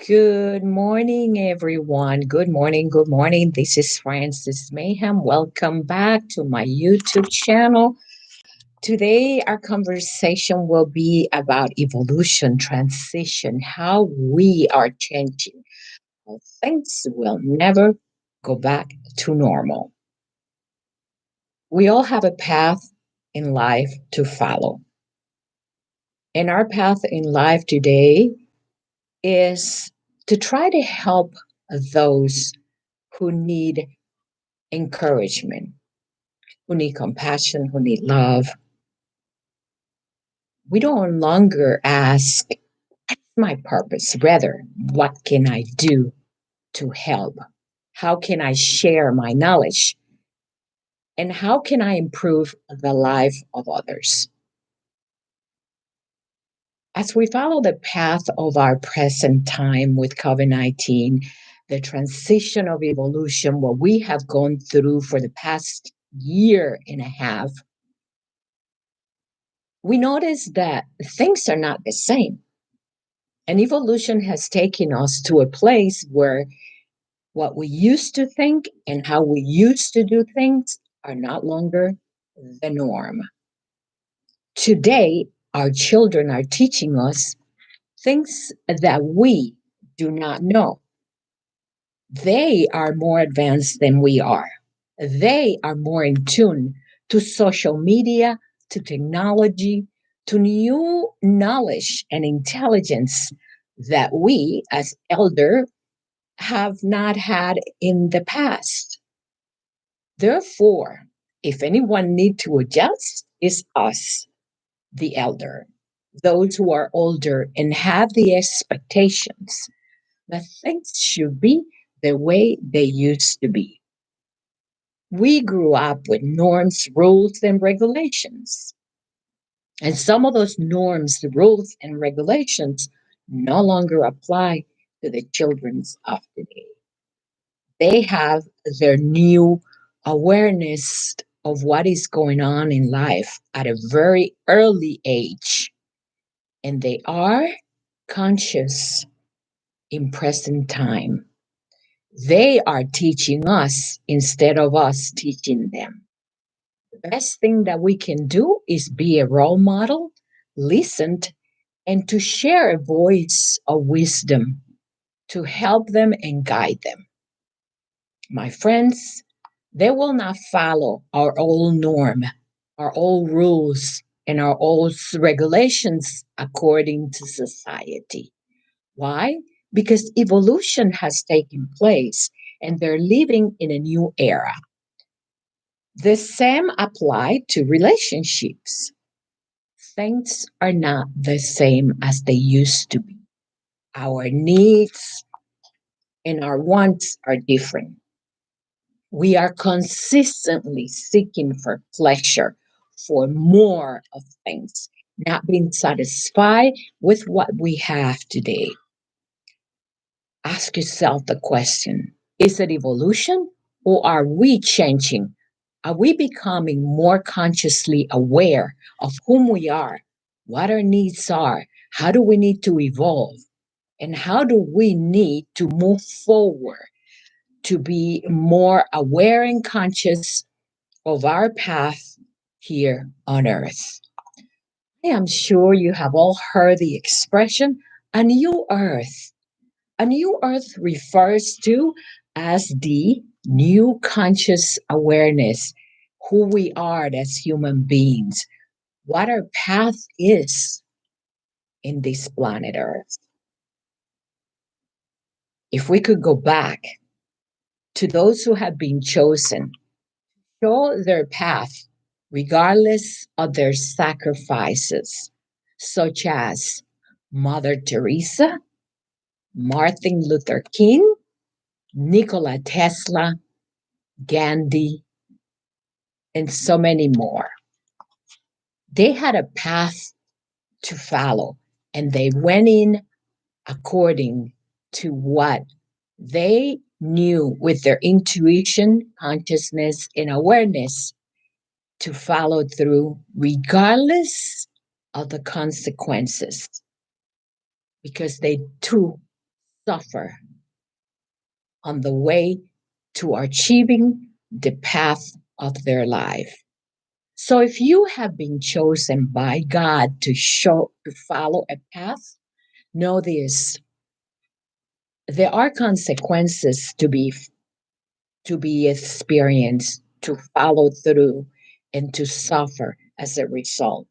Good morning, everyone. Good morning. Good morning. This is Frances Mahan. Welcome back to my YouTube channel. Today, our conversation will be about evolution, transition, how we are changing. How things will never go back to normal. We all have a path in life to follow. And our path in life today is to try to help those who need encouragement, who need compassion, who need love. We don't longer ask, what's my purpose? Rather, what can I do to help? How can I share my knowledge? And how can I improve the life of others? As we follow the path of our present time with COVID 19, the transition of evolution, what we have gone through for the past year and a half, we notice that things are not the same. And evolution has taken us to a place where what we used to think and how we used to do things are not longer the norm. Today, our children are teaching us things that we do not know. They are more advanced than we are. They are more in tune to social media, to technology, to new knowledge and intelligence that we as elder have not had in the past. Therefore, if anyone need to adjust, it's us, the elder, those who are older and have the expectations that things should be the way they used to be. We grew up with norms, rules, and regulations. And some of those norms, the rules, and regulations no longer apply to the children of today. They have their new awareness of what is going on in life at a very early age. And they are conscious in present time. They are teaching us instead of us teaching them. The best thing that we can do is be a role model, listen, and to share a voice of wisdom to help them and guide them. My friends, they will not follow our old norm, our old rules, and our old regulations according to society. Why? Because evolution has taken place and they're living in a new era. The same apply to relationships. Things are not the same as they used to be. Our needs and our wants are different. We are consistently seeking for pleasure, for more of things, not being satisfied with what we have today. Ask yourself the question, is it evolution or are we changing? Are we becoming more consciously aware of whom we are, what our needs are, how do we need to evolve, and how do we need to move forward to be more aware and conscious of our path here on earth? I am sure you have all heard the expression a new earth. A new earth refers to as the new conscious awareness, who we are as human beings, what our path is in this planet Earth. If we could go back to those who have been chosen, show their path regardless of their sacrifices, such as Mother Teresa, Martin Luther King, Nikola Tesla, Gandhi, and so many more. They had a path to follow, and they went in according to what they knew with their intuition, consciousness, and awareness to follow through, regardless of the consequences, because they too suffer on the way to achieving the path of their life. So if you have been chosen by God to follow a path, know this: there are consequences to be experienced, to follow through, and to suffer as a result.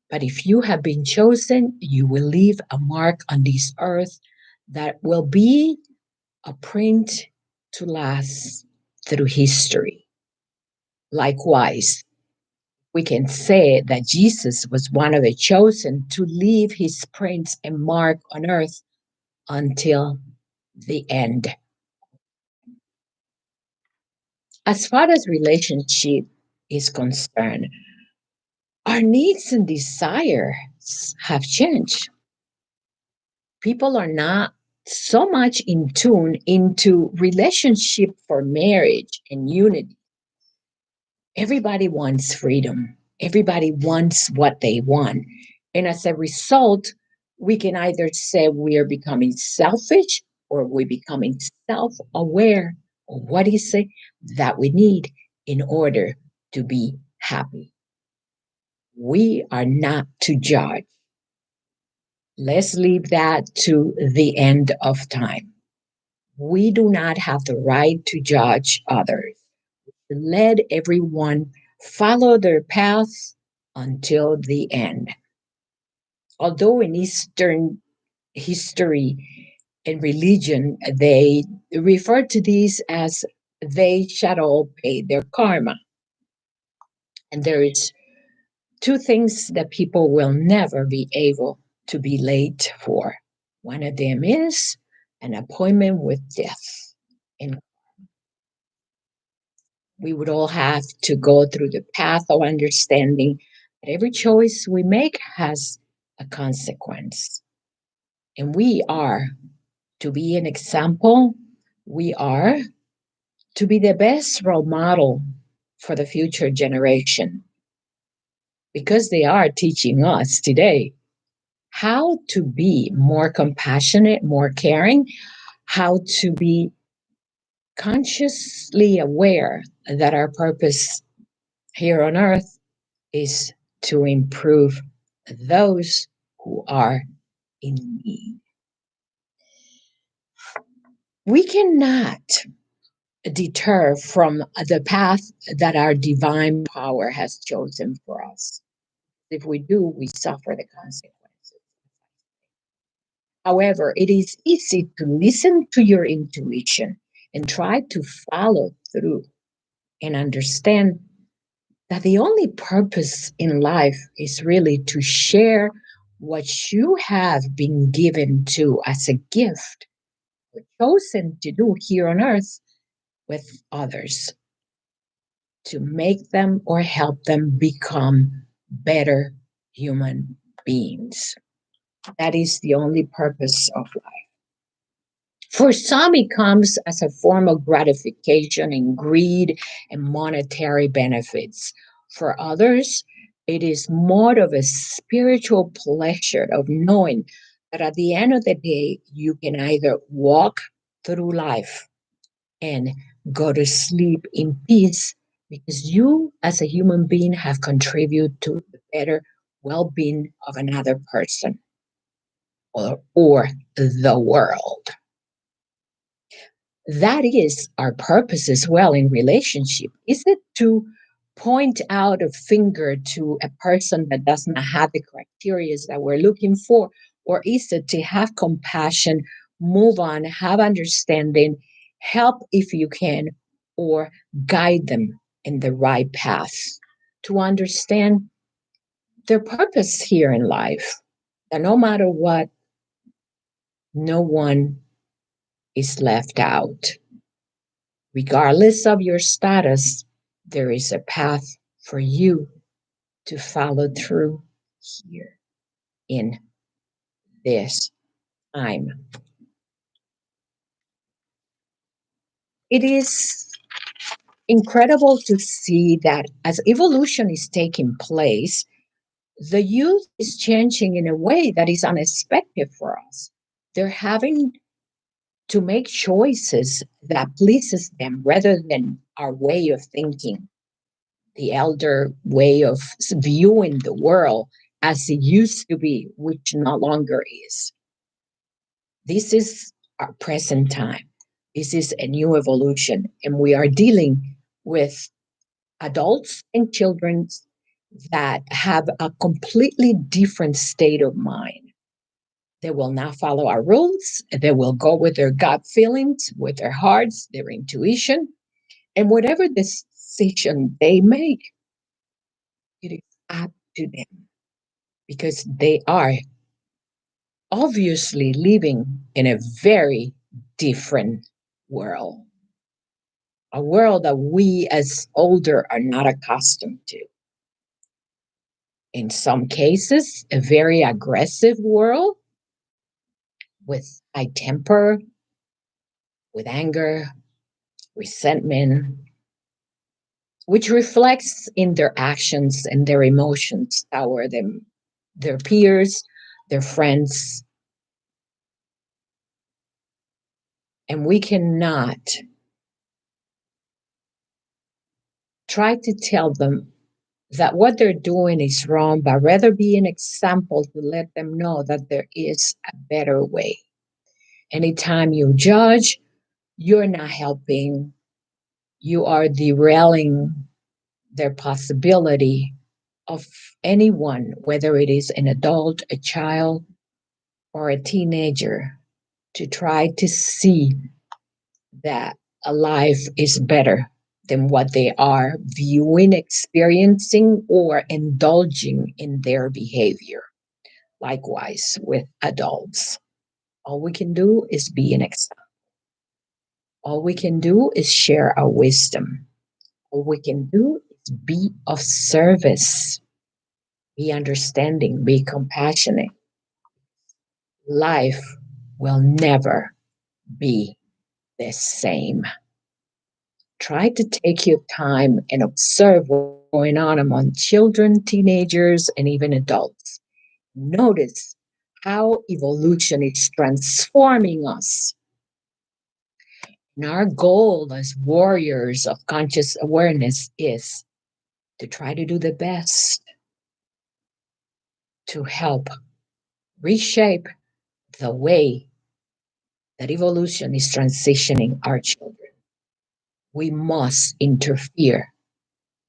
But if you have been chosen, you will leave a mark on this earth that will be a print to last through history. Likewise, we can say that Jesus was one of the chosen to leave his print and mark on earth until the end. As far as relationship is concerned, our needs and desires have changed. People are not so much in tune into relationship for marriage and unity. Everybody wants freedom. Everybody wants what they want. And as a result, we can either say we are becoming selfish or we're becoming self aware of what is it that we need in order to be happy. We are not to judge. Let's leave that to the end of time. We do not have the right to judge others. Let everyone follow their paths until the end. Although in Eastern history and religion, they refer to these as they shall all pay their karma. And there is two things that people will never be able to be late for. One of them is an appointment with death. And we would all have to go through the path of understanding that every choice we make has a consequence. And we are to be an example, we are to be the best role model for the future generation because they are teaching us today how to be more compassionate, more caring, how to be consciously aware that our purpose here on earth is to improve those who are in need. We cannot deter from the path that our divine power has chosen for us. If we do, we suffer the consequences. However, it is easy to listen to your intuition and try to follow through and understand that the only purpose in life is really to share what you have been given to as a gift, or chosen to do here on earth with others, to make them or help them become better human beings. That is the only purpose of life. For some, it comes as a form of gratification and greed and monetary benefits. For others, it is more of a spiritual pleasure of knowing that at the end of the day, you can either walk through life and go to sleep in peace because you, as a human being, have contributed to the better well being of another person or the world. That is our purpose as well in relationship. Is it to point out a finger to a person that does not have the criteria that we're looking for? Or is it to have compassion, move on, have understanding, help if you can, or guide them in the right path to understand their purpose here in life? That no matter what, no one is left out. Regardless of your status, there is a path for you to follow through here in this time. It is incredible to see that as evolution is taking place, the youth is changing in a way that is unexpected for us. They're having to make choices that pleases them rather than our way of thinking, the elder way of viewing the world as it used to be, which no longer is. This is our present time. This is a new evolution, and we are dealing with adults and children that have a completely different state of mind. They will not follow our rules. They will go with their gut feelings, with their hearts, their intuition, and whatever decision they make, it is up to them because they are obviously living in a very different world, a world that we as older are not accustomed to. In some cases, a very aggressive world with high temper, with anger, resentment, which reflects in their actions and their emotions toward them, their peers, their friends. And we cannot try to tell them that what they're doing is wrong, but rather be an example to let them know that there is a better way. Anytime you judge, you're not helping, you are derailing their possibility of anyone, whether it is an adult, a child, or a teenager, to try to see that a life is better than what they are viewing, experiencing, or indulging in their behavior. Likewise, with adults, all we can do is be an example. All we can do is share our wisdom. All we can do is be of service, be understanding, be compassionate. Life will never be the same. Try to take your time and observe what's going on among children, teenagers, and even adults. Notice how evolution is transforming us. And our goal as warriors of conscious awareness is to try to do the best to help reshape the way that evolution is transitioning our children. We must interfere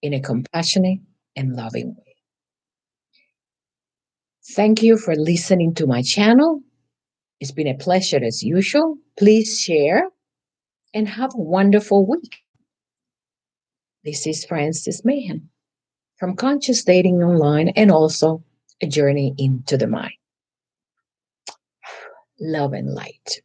in a compassionate and loving way. Thank you for listening to my channel. It's been a pleasure as usual. Please share and have a wonderful week. This is Frances Mahan from Conscious Dating Online and also a journey into the mind. Love and light.